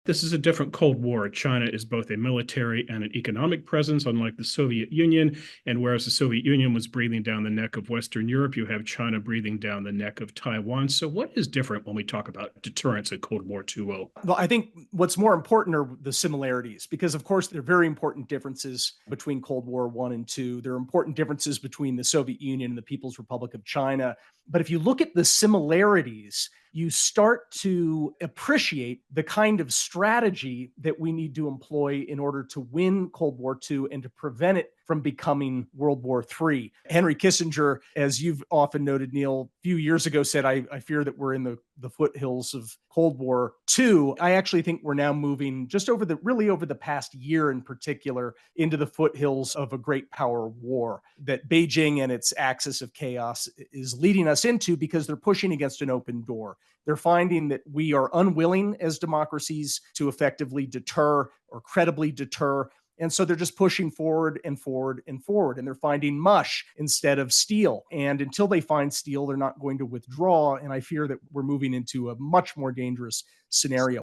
This is a different Cold War. China is both a military and an economic presence, unlike the Soviet Union. And whereas the Soviet Union was breathing down the neck of Western Europe, you have China breathing down the neck of Taiwan. So what is different when we talk about deterrence at Cold War 2.0? Well, I think what's more important are the similarities, because of course there are very important differences between Cold War One and Two. There are important differences between the Soviet Union and the People's Republic of China. But if you look at the similarities, you start to appreciate the kind of strategy that we need to employ in order to win Cold War II and to prevent it from becoming World War III. Henry Kissinger, as you've often noted, Neil, a few years ago said, I fear that we're in the foothills of Cold War II. I actually think we're now moving just over the past year in particular into the foothills of a great power war that Beijing and its axis of chaos is leading us into, because they're pushing against an open door. They're finding that we are unwilling as democracies to effectively deter or credibly deter. And so they're just pushing forward and forward and forward, and they're finding mush instead of steel. And until they find steel, they're not going to withdraw. And I fear that we're moving into a much more dangerous scenario.